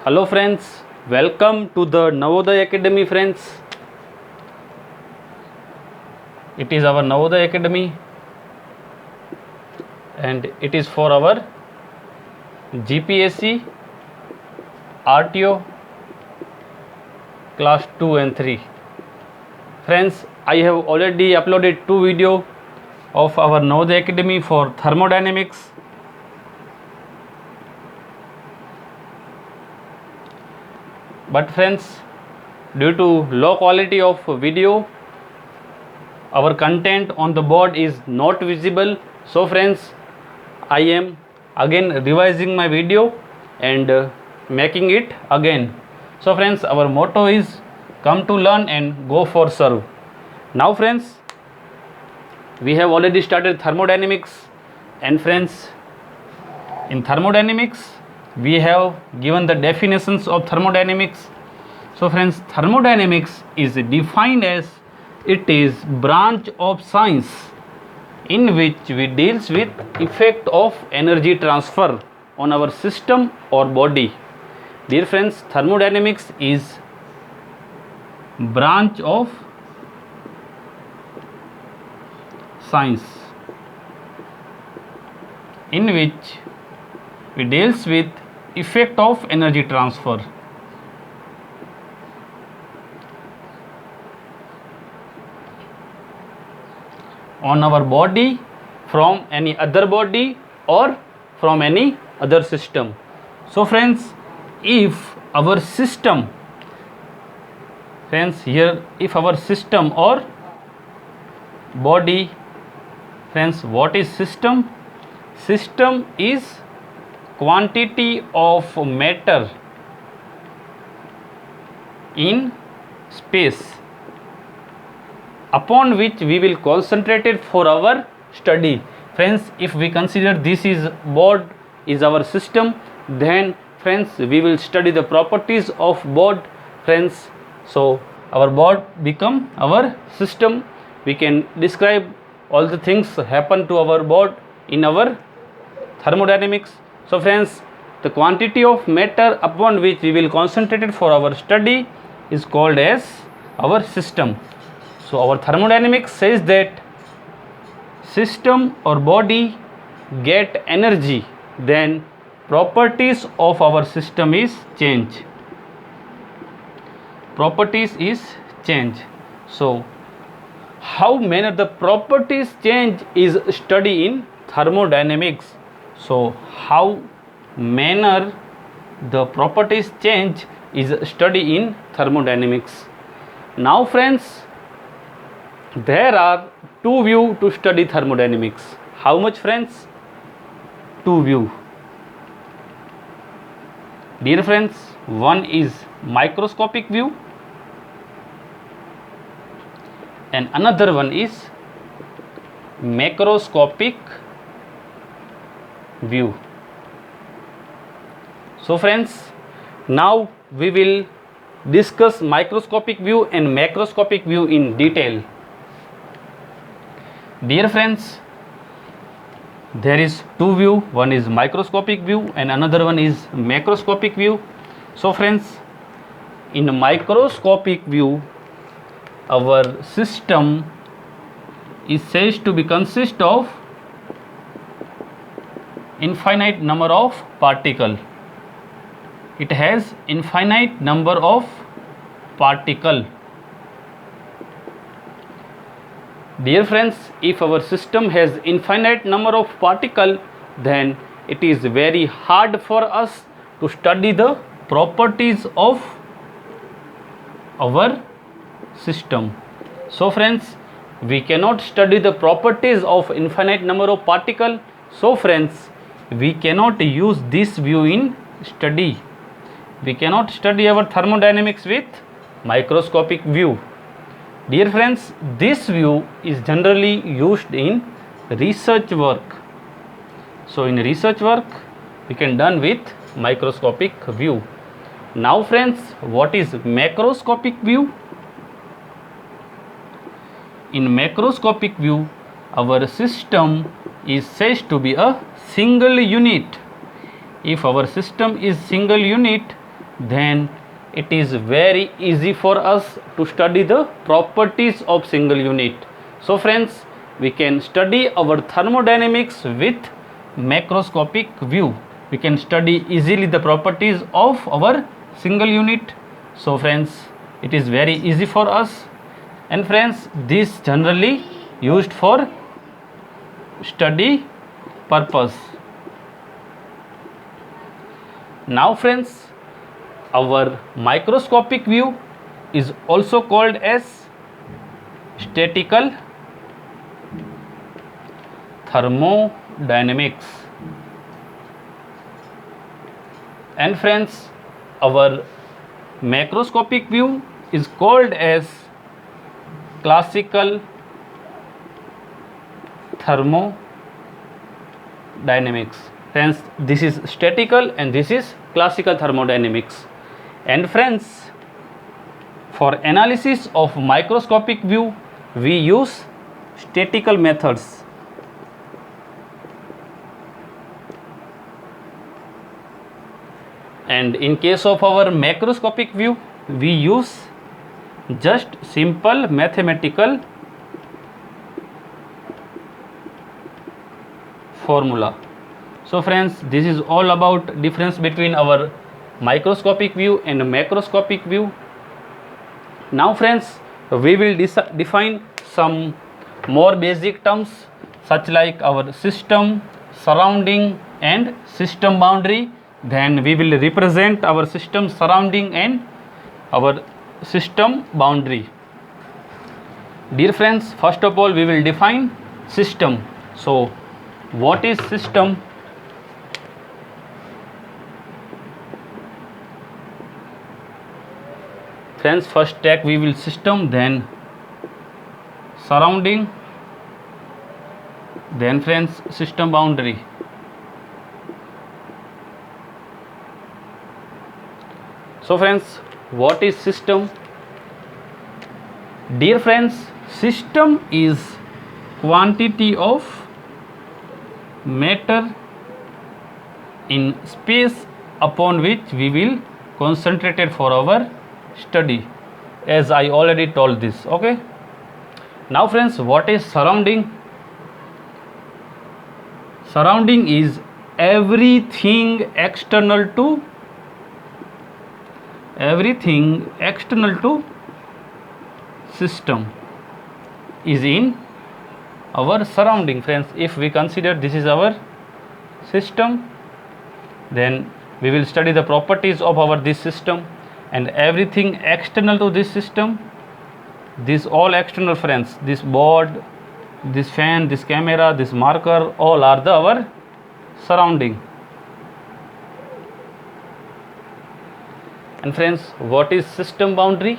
Hello friends, welcome to the Navodaya Academy friends. It is our Navodaya Academy and it is for our GPSC, RTO class 2 and 3. Friends, I have already uploaded 2 videos of our Navodaya Academy for thermodynamics. But friends, due to low quality of video, our content on the board is not visible. So friends, I am again revising my video and making it again. So friends, our motto is come to learn and go for serve. Now friends, we have already started thermodynamics, and friends, in thermodynamics we have given the definitions of thermodynamics. So friends, thermodynamics is defined as it is branch of science in which we deals with effect of energy transfer on our system or body. Dear friends, thermodynamics is branch of science in which we deals with effect of energy transfer on our body from any other body or from any other system. So friends, if our system, friends here, if our system or body, friends, what is system? System is quantity of matter in space upon which we will concentrate it for our study. Friends, if we consider this is board is our system, then friends we will study the properties of board, friends. So our board become our system. We can describe all the things happen to our board in our thermodynamics. So friends, the quantity of matter upon which we will concentrate it for our study is called as our system. So our thermodynamics says that system or body get energy, then properties of our system is change. Properties is change. So how manner the properties change is study in thermodynamics. So how manner the properties change is study in thermodynamics. Now friends, there are 2 views to study thermodynamics. How much friends? 2 views. Dear friends, one is microscopic view and another one is macroscopic view. So friends, now we will discuss microscopic view and macroscopic view in detail. Dear friends, there is 2 view, one is microscopic view and another one is macroscopic view. So friends, in microscopic view, our system is said to be consist of infinite number of particle. It has infinite number of particle. Dear friends, if our system has infinite number of particle, then it is very hard for us to study the properties of our system. So friends, we cannot study the properties of infinite number of particle. So friends, we cannot use this view in study. We cannot study our thermodynamics with microscopic view. Dear friends, this view is generally used in research work. So in research work, we can done with microscopic view. Now friends, what is macroscopic view? In macroscopic view, our system is said to be a single unit. If our system is single unit, then it is very easy for us to study the properties of single unit. So friends, we can study our thermodynamics with macroscopic view. We can study easily the properties of our single unit. So friends, it is very easy for us, and friends, this generally used for study purpose. Now friends, our microscopic view is also called as statical thermodynamics. And friends, our macroscopic view is called as classical thermodynamics. Friends, this is statical and this is classical thermodynamics. And friends, for analysis of microscopic view, we use statical methods. And in case of our macroscopic view, we use just simple mathematical formula. So friends, this is all about difference between our microscopic view and macroscopic view. Now friends, we will define some more basic terms such like our system, surrounding and system boundary. Then we will represent our system surrounding and our system boundary. Dear friends, first of all we will define system. So what is system? Friends, first take we will system, then surrounding, then friends system boundary. So friends, what is system? Dear friends, system is quantity of matter in space upon which we will concentrate for our study, as I already told this. Okay. Now friends, what is surrounding? Surrounding is everything external to system is in our surrounding. Friends, if we consider this is our system, then we will study the properties of our this system, and everything external to this system, this all external friends, this board, this fan, this camera, this marker, all are our surrounding. And friends, what is system boundary?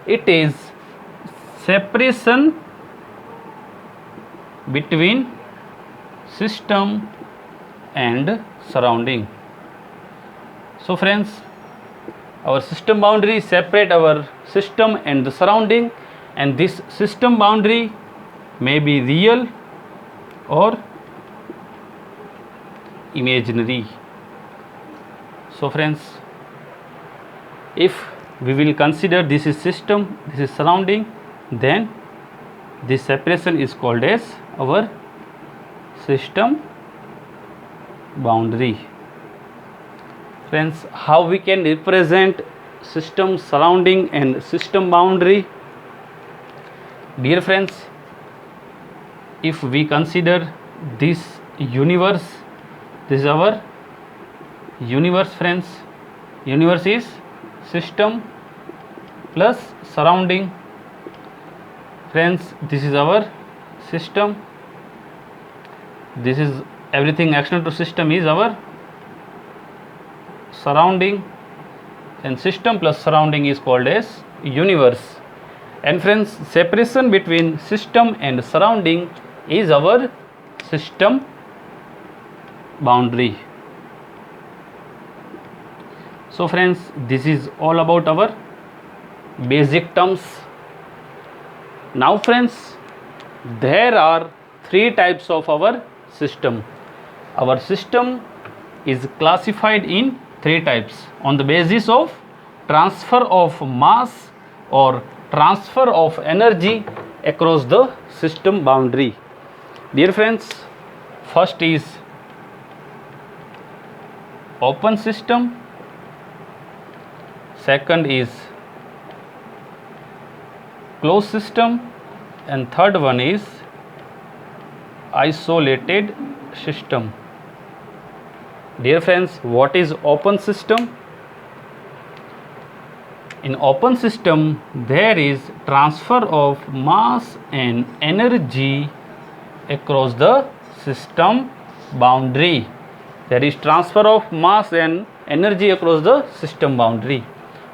It is separation between system and surrounding. So friends, our system boundary separate our system and the surrounding, and this system boundary may be real or imaginary. So friends, if we will consider this is system, this is surrounding, then this separation is called as our system boundary. Friends, how we can represent system surrounding and system boundary? Dear friends, if we consider this universe, this is our universe. Friends, universe is system plus surrounding. Friends, this is our system, this is everything external to system is our surrounding, and system plus surrounding is called as universe. And friends, separation between system and surrounding is our system boundary. So friends, this is all about our basic terms. Now friends, there are three types of our system. Our system is classified in three types on the basis of transfer of mass or transfer of energy across the system boundary. Dear friends, first is open system, second is closed system, and third one is isolated system. Dear friends, what is open system? In open system, there is transfer of mass and energy across the system boundary. There is transfer of mass and energy across the system boundary.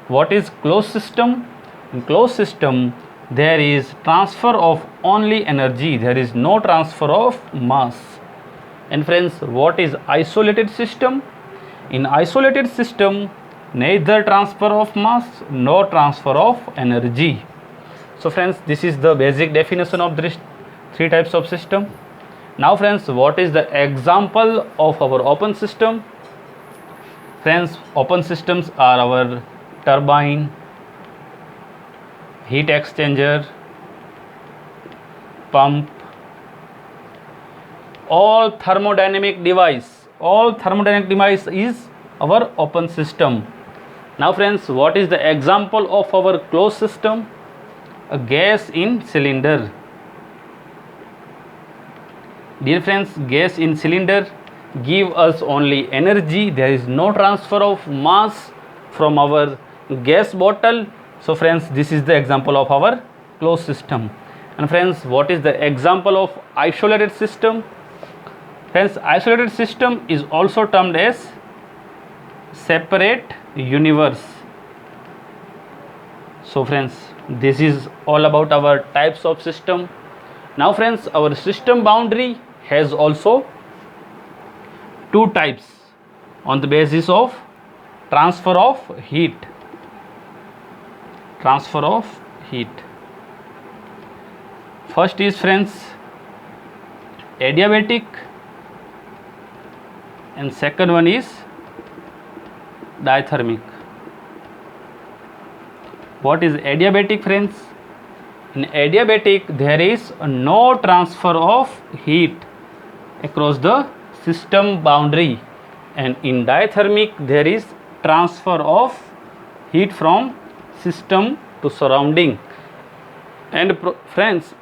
What is closed system? In closed system, there is transfer of only energy. There is no transfer of mass. And friends, what is isolated system? In isolated system, neither transfer of mass nor transfer of energy. So friends, this is the basic definition of these three types of system. Now friends, what is the example of our open system? Friends, open systems are our turbine, heat exchanger, pump, all thermodynamic device is our open system. Now friends, what is the example of our closed system? A gas in cylinder. Dear friends, gas in cylinder give us only energy. There is no transfer of mass from our gas bottle. So friends, this is the example of our closed system. And friends, what is the example of isolated system? Friends, isolated system is also termed as separate universe. So friends, this is all about our types of system. Now friends, our system boundary has also two types on the basis of transfer of heat. First is friends adiabatic, and second one is diathermic. What is adiabatic, friends? In adiabatic, there is no transfer of heat across the system boundary, and in diathermic, there is transfer of heat from system to surrounding. And friends,